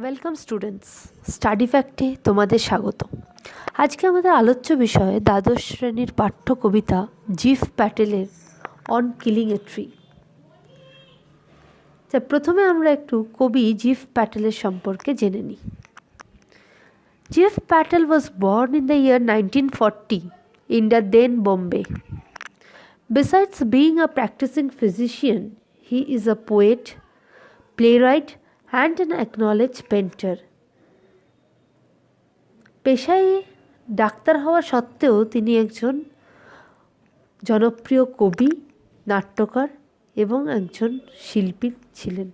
Welcome students, study ফ্যাক্টে তোমাদের স্বাগত। আজকে আমাদের আলোচ্য বিষয় দ্বাদশ শ্রেণীর পাঠ্য কবিতা জিফ প্যাটেলের অন কিলিং এ ট্রি। প্রথমে আমরা একটু কবি জিফ প্যাটেলের সম্পর্কে জেনে নিই। জিফ Patel was born in the year 1940 in the then Bombay. Besides being a practicing physician, he is a poet, playwright and an acknowledged painter. পেশায় ডাক্তার হওয়া সত্ত্বেও তিনি একজন জনপ্রিয় কবি, নাট্যকার এবং একজন শিল্পী ছিলেন।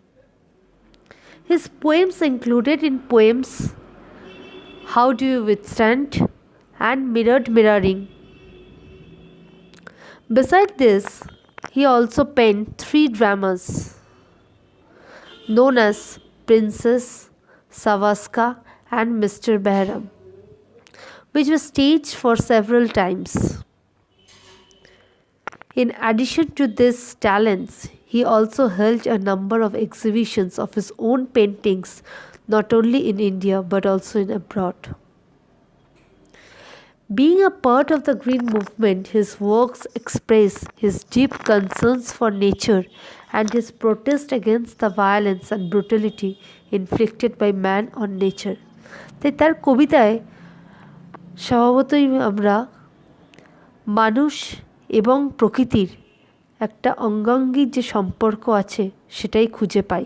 His poems included in poems How Do You Withstand and Mirrored Mirroring. Besides this, he also penned 3 dramas known as Princess, Savaska and Mr. Behram, which was staged for several times. In addition to these talents, he also held a number of exhibitions of his own paintings, not only in India but also in abroad. Being a part of the Green Movement, his works express his deep concerns for nature and his protest against the violence and brutality inflicted by man on nature. তাই তার কবিতায় স্বভাবতই আমরা মানুষ এবং প্রকৃতির একটা অঙ্গাঙ্গির যে সম্পর্ক আছে সেটাই খুঁজে পাই।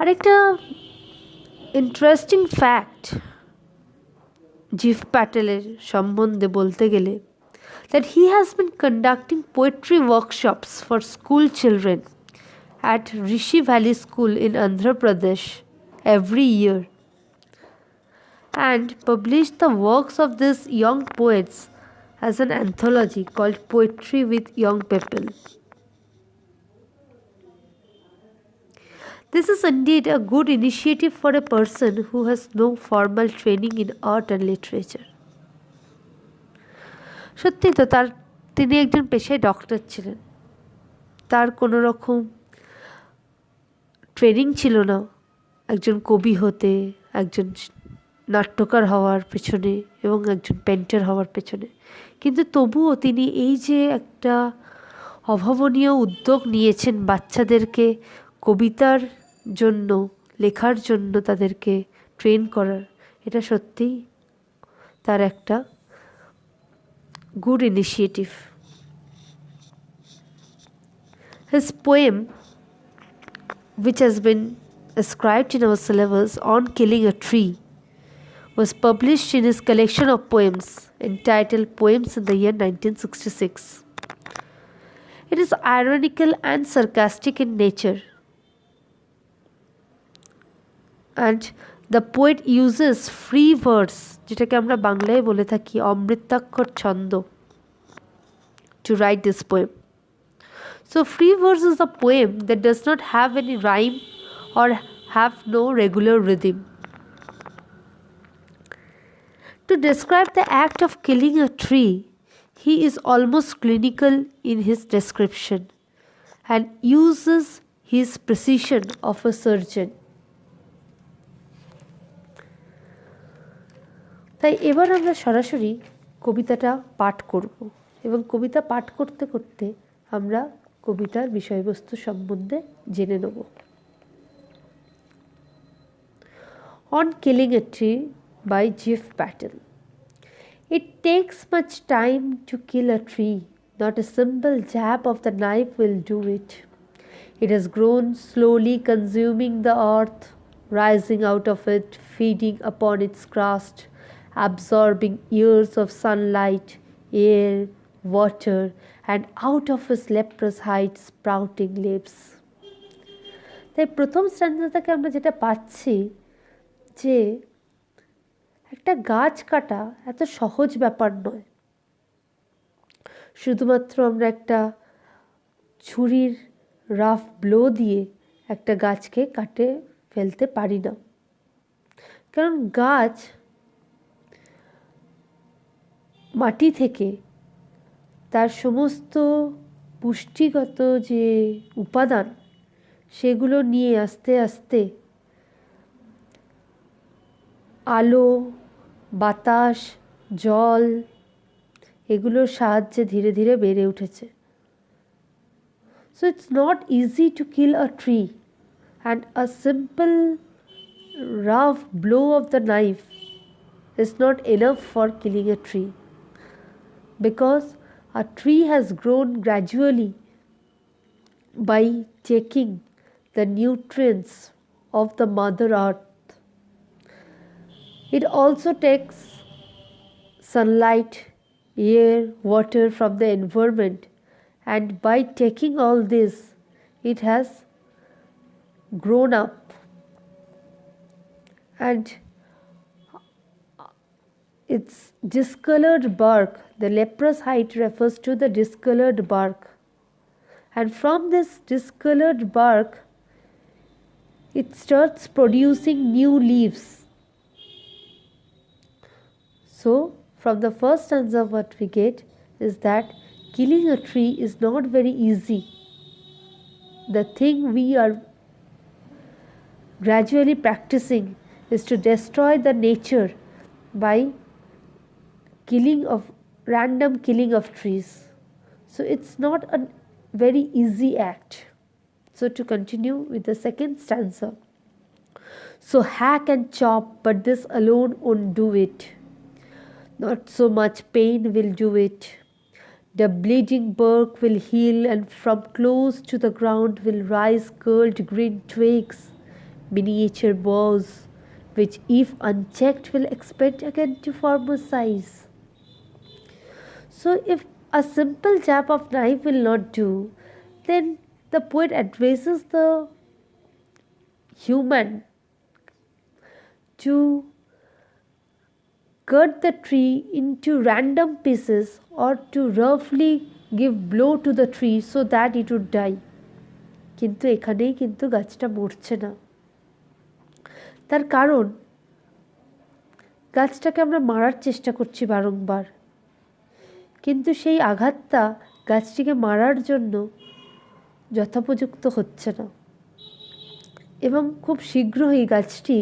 আরেকটা ইন্টারেস্টিং ফ্যাক্ট জিফ প্যাটেলের সম্বন্ধে বলতে গেলে, that he has been conducting poetry workshops for school children at Rishi Valley School in Andhra Pradesh every year and published the works of these young poets as an anthology called Poetry with Young People. This is indeed a good initiative for a person who has no formal training in art and literature. সত্যি তো তিনি একজন পেশায় doctor ছিলেন, তার কোনো রকম training ছিল না একজন কবি হতে, একজন নাট্যকার হওয়ার পেছনে এবং একজন পেন্টার হওয়ার পেছনে। কিন্তু তবুও তিনি এই যে একটা অভাবনীয় উদ্যোগ নিয়েছেন বাচ্চাদেরকে কবিতার জন্য, লেখার জন্য তাদেরকে ট্রেন করার, এটা সত্যিই তার একটা good initiative. His poem, which has been ascribed in our syllabus, On Killing a Tree, was published in his collection of poems entitled Poems in the year 1966. It is ironical and sarcastic in nature, and the poet uses free verse, যেটাকে আমরা বাংলায় বলে থাকি অমৃতাক্ষর ছন্দ, to write this poem. So free verse is a poem that does not have any rhyme or have no regular rhythm. To describe the act of killing a tree, he is almost clinical in his description and uses his precision of a surgeon. তাই এবার আমরা সরাসরি কবিতাটা পাঠ করব এবং কবিতা পাঠ করতে করতে আমরা কবিতার বিষয়বস্তু সম্বন্ধে জেনে নেব। On Killing a Tree by Jiff Patel. It takes much time to kill a tree. Not a simple jab of the knife will do it. It has grown, slowly consuming the earth, rising out of it, feeding upon its crust, absorbing years of sunlight, air, water, and out of his leprous height sprouting lips. তাই প্রথম স্ট্যান্জা থেকে আমরা যেটা পাচ্ছি যে একটা গাছ কাটা এত সহজ ব্যাপার নয়। শুধুমাত্র আমরা একটা ছুরির রাফ ব্লো দিয়ে একটা গাছকে কাটে ফেলতে পারি না, কারণ গাছ মাটি থেকে তার সমস্ত পুষ্টিগত যে উপাদান সেগুলো নিয়ে আস্তে আস্তে আলো, বাতাস, জল এগুলোর সাহায্যে ধীরে ধীরে বেড়ে উঠেছে। So it's not easy to kill a tree, and a simple rough blow of the knife is not enough for killing a tree, because a tree has grown gradually by taking the nutrients of the mother earth. It also takes sunlight, air, water from the environment, and by taking all this, it has grown up. And its discolored bark, the leprous height refers to the discolored bark. And from this discolored bark, it starts producing new leaves. So, from the first stanza, what we get is that killing a tree is not very easy. The thing we are gradually practicing is to destroy the nature by random killing of trees. So it's not a very easy act. So to continue with the second stanza. So hack and chop, but this alone won't do it. Not so much pain will do it. The bleeding bark will heal, and from close to the ground will rise curled green twigs, miniature boughs, which if unchecked will expand again to former size. So if a simple jab of knife will not do, then the poet addresses the human to cut the tree into random pieces, or to roughly give blow to the tree so that it would die. কিন্তু এখানেই কিন্তু গাছটা মরছে না। তার কারণ গাছটাকে আমরা মারার চেষ্টা করছি বারংবার, কিন্তু সেই আঘাতটা গাছটিকে মারার জন্য যথোপযুক্ত হচ্ছে না, এবং খুব শীঘ্রই গাছটি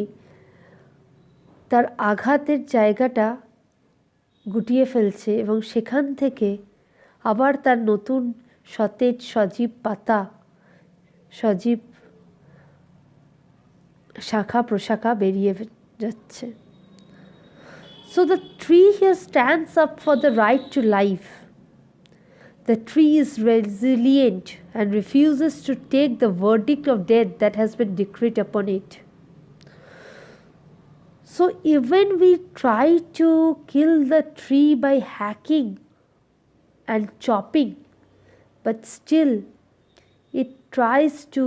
তার আঘাতের জায়গাটা গুটিয়ে ফেলছে, এবং সেখান থেকে আবার তার নতুন সতেজ সজীব পাতা, সজীব শাখা প্রশাখা বেরিয়ে যাচ্ছে। So the tree here stands up for the right to life. The tree is resilient and refuses to take the verdict of death that has been decreed upon it. So even we try to kill the tree by hacking and chopping, but still it tries to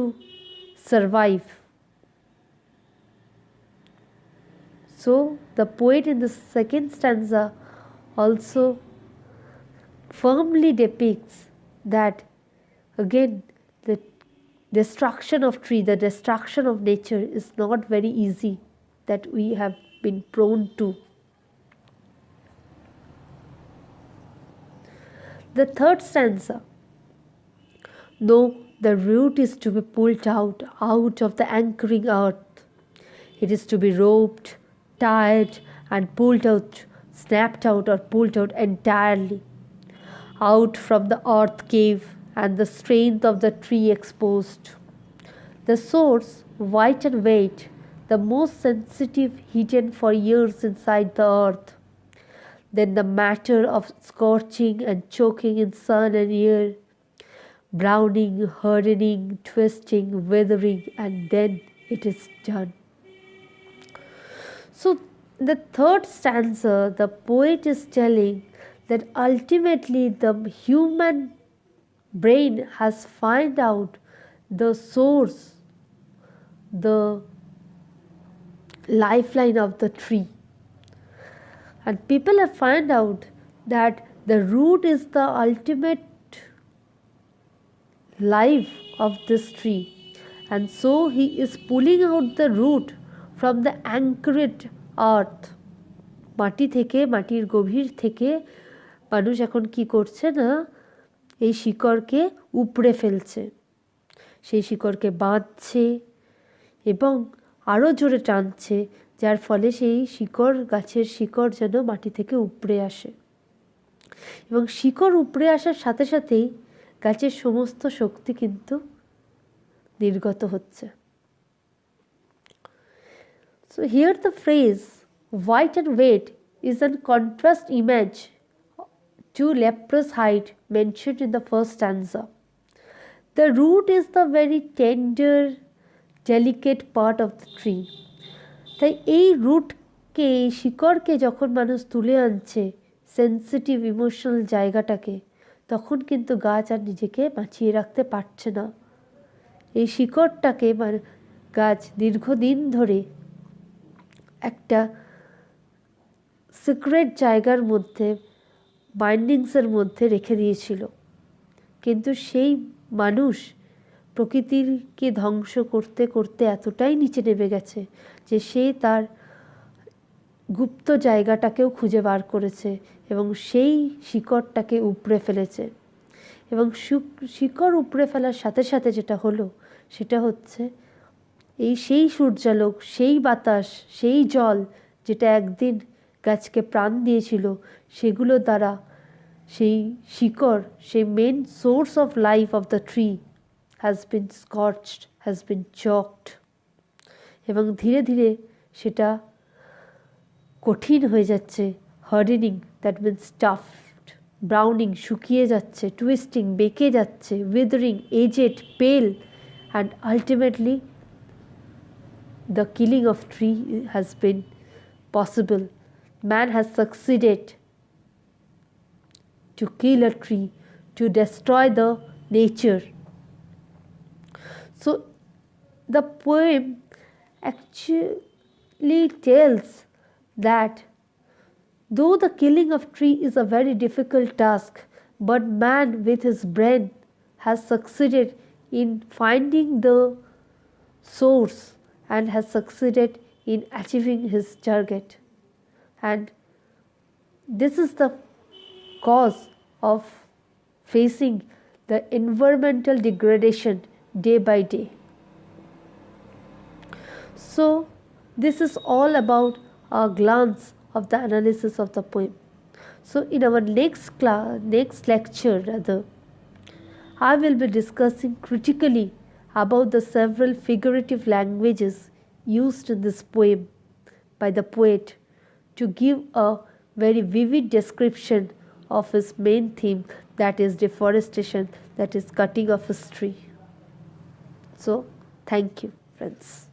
survive. So the poet in the second stanza also firmly depicts that again the destruction of tree, the destruction of nature is not very easy, that we have been prone to. The third stanza. No, the root is to be pulled out of the anchoring earth. It is to be roped, tied, and pulled out, snapped out or pulled out entirely. Out from the earth cave, and the strength of the tree exposed. The source, white and weight, the most sensitive, hidden for years inside the earth. Then the matter of scorching and choking in sun and air, browning, hardening, twisting, withering, and then it is done. So the third stanza, the poet is telling that ultimately the human brain has found out the source, the lifeline of the tree, and people have found out that the root is the ultimate life of this tree, and so he is pulling out the root from the anchored earth. মাটি থেকে, মাটির গভীর থেকে মানুষ এখন কি করছে না, এই শিকড়কে উপড়ে ফেলছে। সেই শিকড়কে বাঁধছে এবং আরও জোরে টানছে, যার ফলে সেই শিকড়, গাছের শিকড় যেন মাটি থেকে উপড়ে আসে এবং শিকড় উপড়ে আসার সাথে সাথেই গাছের সমস্ত শক্তি কিন্তু নির্গত হচ্ছে। So here the phrase white and wet is a contrast image to leprous hide mentioned in the first stanza. The root is the very tender, delicate part of the tree. তাই এই রুটকে, এই শিকড়কে যখন মানুষ তুলে আনছে সেন্সিটিভ ইমোশনাল জায়গাটাকে, তখন কিন্তু গাছ আর নিজেকে বাঁচিয়ে রাখতে পারছে না। এই শিকড়টাকে গাছ দীর্ঘদিন ধরে একটা সিক্রেট জায়গার মধ্যে, বাইন্ডিংসের মধ্যে রেখে দিয়েছিল, কিন্তু সেই মানুষ প্রকৃতিকে ধ্বংস করতে করতে এতটাই নিচে নেমে গেছে যে সে তার গুপ্ত জায়গাটাকেও খুঁজে বার করেছে এবং সেই শিকড়টাকে উপড়ে ফেলেছে। এবং শিকড় উপড়ে ফেলার সাথে সাথে যেটা হলো সেটা হচ্ছে সেই সূর্যালোক, সেই বাতাস, সেই জল যেটা একদিন গাছকে প্রাণ দিয়েছিল, সেগুলো দ্বারা সেই শিকড়, সেই main source of life of the tree has been scorched, has been choked, এবং ধীরে ধীরে সেটা কঠিন হয়ে যাচ্ছে, hardening, that means tough, browning, শুকিয়ে যাচ্ছে, twisting, বেঁকে যাচ্ছে, withering, aged, pale, and ultimately the killing of tree has been possible. Man has succeeded to kill a tree, to destroy the nature. So the poem actually tells that though the killing of tree is a very difficult task, but man with his brain has succeeded in finding the source and has succeeded in achieving his target. And this is the cause of facing the environmental degradation day by day. So this is all about a glance of the analysis of the poem. So in our next lecture rather, I will be discussing critically about the several figurative languages used in this poem by the poet to give a very vivid description of his main theme, that is deforestation, that is cutting of a tree. So thank you, friends.